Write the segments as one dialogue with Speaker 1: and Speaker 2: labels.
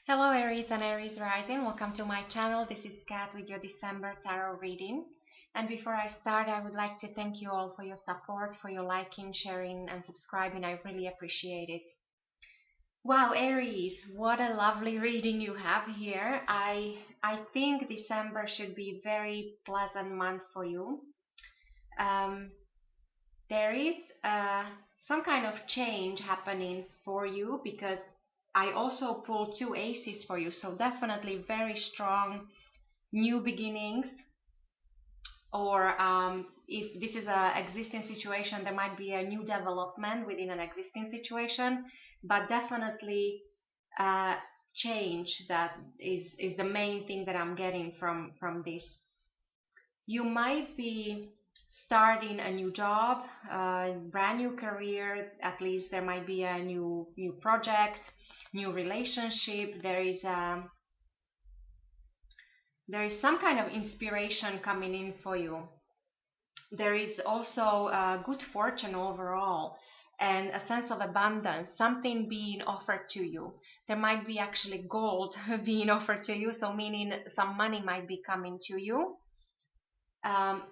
Speaker 1: Hello Aries and Aries Rising, welcome to my channel. This is Kat with your December tarot reading. And before I start, I would like to thank you all for your support, for your liking, sharing and subscribing. I really appreciate it. Wow, Aries, what a lovely reading you have here. I think December should be a very pleasant month for you. There is some kind of change happening for you because I also pulled two aces for you, so definitely very strong new beginnings, or if this is an existing situation, there might be a new development within an existing situation, but definitely change that is the main thing that I'm getting from this. You might be starting a new job, a brand new career. At least there might be a new project, new relationship. There is some kind of inspiration coming in for you. There is also good fortune overall and a sense of abundance, something being offered to you. There might be actually gold being offered to you, so meaning some money might be coming to you.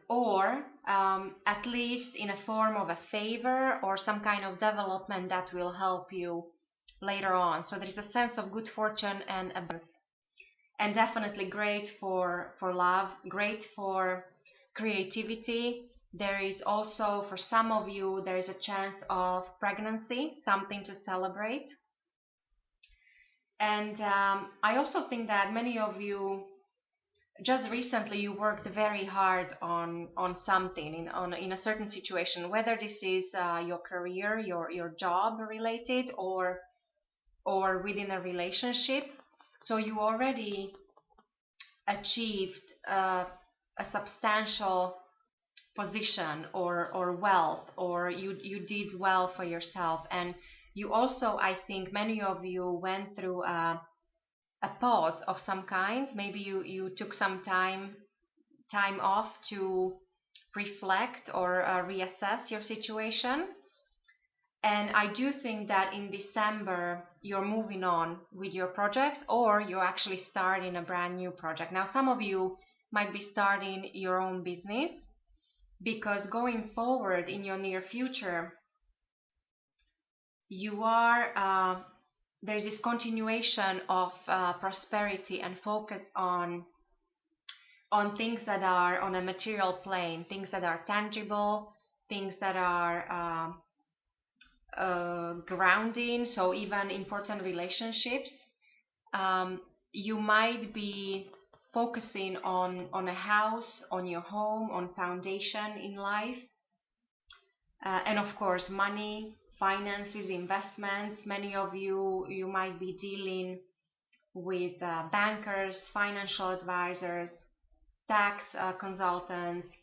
Speaker 1: Or at least in a form of a favor or some kind of development that will help you later on. So there is a sense of good fortune and abundance, and definitely great for love, great for creativity. There is also, for some of you, there is a chance of pregnancy, something to celebrate. And I also think that many of you, just recently you worked very hard on something in a certain situation, whether this is your career, your job related, or within a relationship. So you already achieved a substantial position or wealth, or you did well for yourself. And you also, I think many of you went through a pause of some kind. Maybe you took some time off to reflect or reassess your situation. And I do think that in December you're moving on with your project, or you're actually starting a brand new project. Now some of you might be starting your own business, because going forward in your near future you are there's this continuation of prosperity and focus on things that are on a material plane, things that are tangible, things that are grounding. So even important relationships, you might be focusing on a house, on your home, on foundation in life, and of course money, finances, investments. Many of you might be dealing with bankers, financial advisors, tax consultants.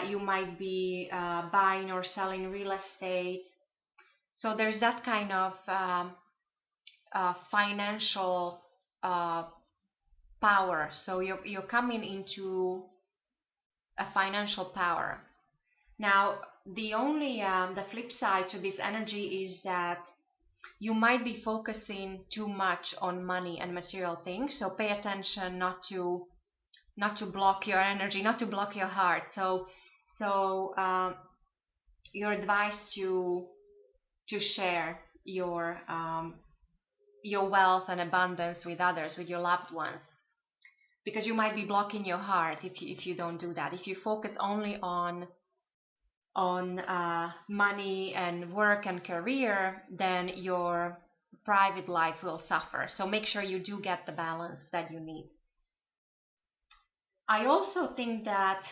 Speaker 1: You might be buying or selling real estate. So there's that kind of financial power. So you're coming into a financial power. Now the only the flip side to this energy is that you might be focusing too much on money and material things. So pay attention not to block your energy, not to block your heart. So you're advised to share your wealth and abundance with others, with your loved ones, because you might be blocking your heart if you don't do that. If you focus only on money and work and career, then your private life will suffer. So make sure you do get the balance that you need. I also think that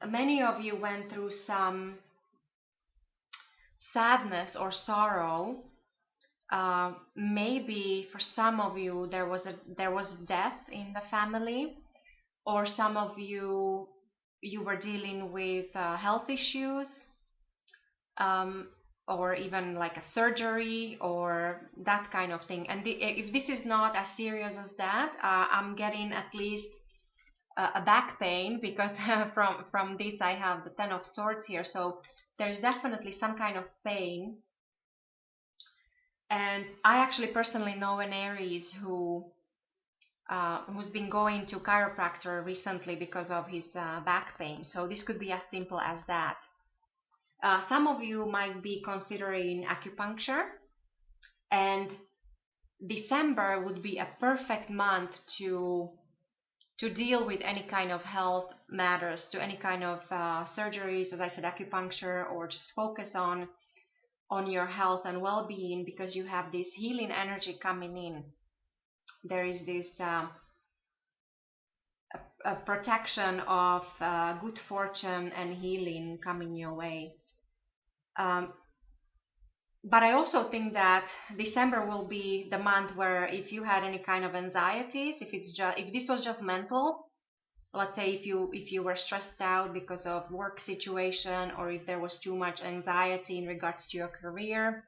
Speaker 1: many of you went through some sadness or sorrow. Maybe for some of you there was death in the family, or some of you were dealing with health issues, or even like a surgery or that kind of thing. And if this is not as serious as that, I'm getting at least a back pain, because from this I have the Ten of Swords here. So there's definitely some kind of pain, And I actually personally know an Aries who's been going to chiropractor recently because of his back pain. So this could be as simple as that. Some of you might be considering acupuncture, and December would be a perfect month to deal with any kind of health matters, to any kind of surgeries, as I said, acupuncture, or just focus on your health and well-being, because you have this healing energy coming in. There is this a protection of good fortune and healing coming your way. But I also think that December will be the month where, if you had any kind of anxieties, if this was just mental, let's say if you were stressed out because of work situation, or if there was too much anxiety in regards to your career,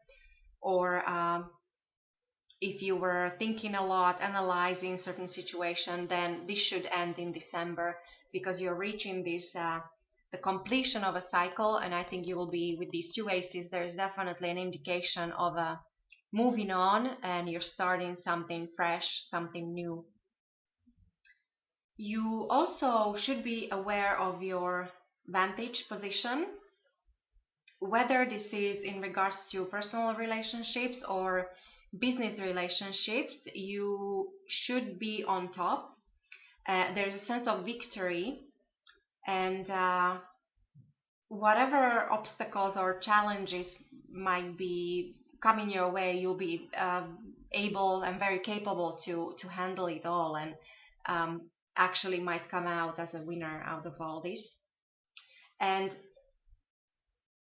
Speaker 1: or if you were thinking a lot, analyzing certain situation, then this should end in December, because you're reaching this the completion of a cycle. And I think you will be, with these two aces, there's definitely an indication of a moving on, and you're starting something fresh, something new. You also should be aware of your vantage position, whether this is in regards to personal relationships or business relationships. You should be on top. There's a sense of victory, and whatever obstacles or challenges might be coming your way, you'll be able and very capable to handle it all, and actually might come out as a winner out of all this. And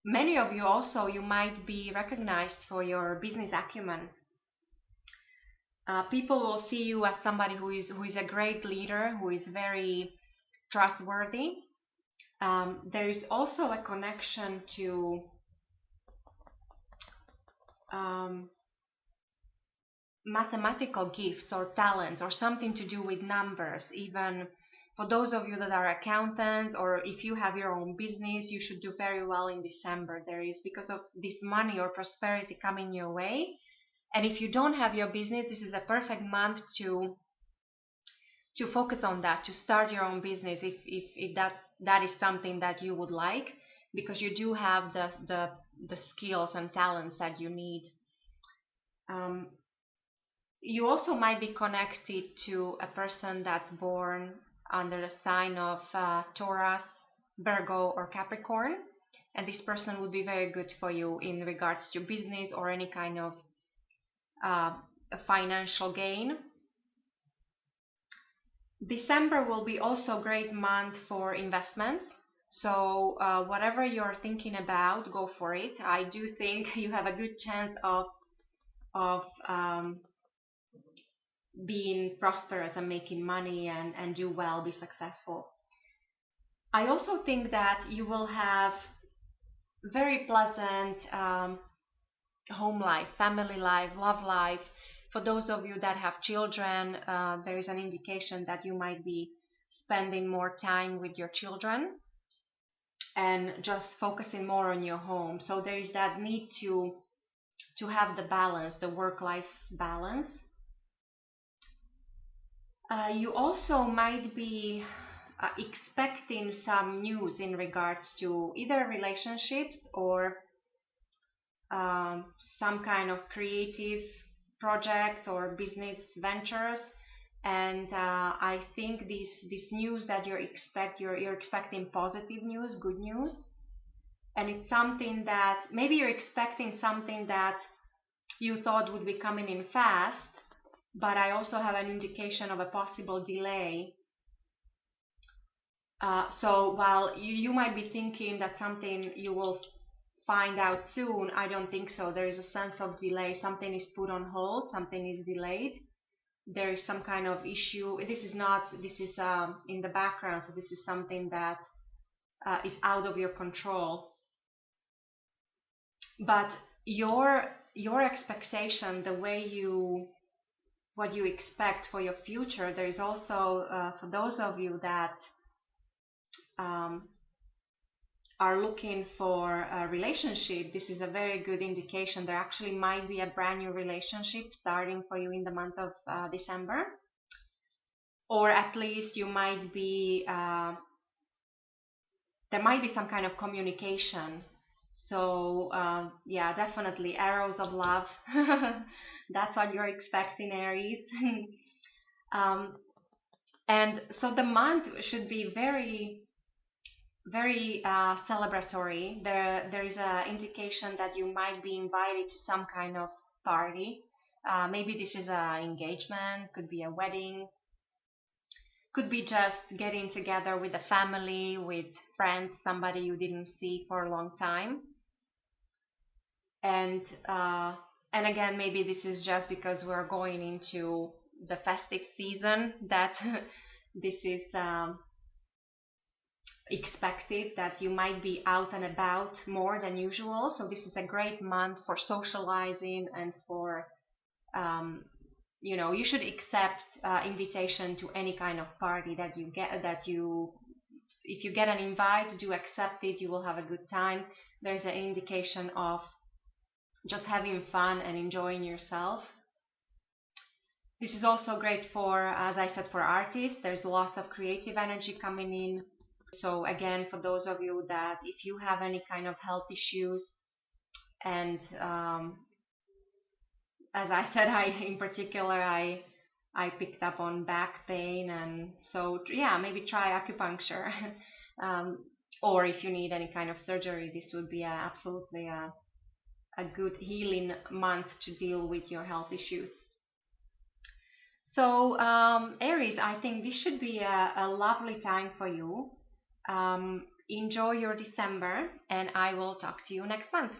Speaker 1: many of you also, you might be recognized for your business acumen. People will see you as somebody who is a great leader, who is very trustworthy. There is also a connection to mathematical gifts or talents, or something to do with numbers. Even for those of you that are accountants, or if you have your own business, you should do very well in December. There is, because of this money or prosperity coming your way. And if you don't have your business, this is a perfect month to focus on that, to start your own business, if that is something that you would like, because you do have the skills and talents that you need. You also might be connected to a person that's born under the sign of Taurus, Virgo, or Capricorn, and this person would be very good for you in regards to business or any kind of financial gain. December will be also a great month for investments. So whatever you're thinking about, go for it. I do think you have a good chance of being prosperous and making money and do well, be successful. I also think that you will have very pleasant home life, family life, love life. For those of you that have children, there is an indication that you might be spending more time with your children and just focusing more on your home. So there is that need to have the balance, the work-life balance. You also might be expecting some news in regards to either relationships or some kind of creative projects or business ventures. And I think this news that you're expecting positive news, good news. And it's something that maybe you're expecting something that you thought would be coming in fast, but I also have an indication of a possible delay. So while you might be thinking that something you will find out soon, I don't think so. There is a sense of delay. Something is put on hold, something is delayed. There is some kind of issue. This is in the background, so this is something that is out of your control. But your expectation, the way what you expect for your future, there is also for those of you that are looking for a relationship, this is a very good indication. There actually might be a brand new relationship starting for you in the month of December, or at least you might be there might be some kind of communication. So yeah, definitely arrows of love. That's what you're expecting, Aries. um, and so the month should be very very celebratory. There is an indication that you might be invited to some kind of party. Maybe this is an engagement, could be a wedding, could be just getting together with a family, with friends, somebody you didn't see for a long time. And and again, maybe this is just because we're going into the festive season that this is expected, that you might be out and about more than usual. So this is a great month for socializing and for you should accept invitation to any kind of party that you get, if you get an invite, do accept it. You will have a good time. There's an indication of just having fun and enjoying yourself. This is also great for, as I said, for artists. There's lots of creative energy coming in. So again, for those of you that if you have any kind of health issues, and as I said, in particular I picked up on back pain, and so yeah, maybe try acupuncture. Or if you need any kind of surgery, this would be absolutely a good healing month to deal with your health issues. So Aries, I think this should be a lovely time for you. Enjoy your December, and I will talk to you next month.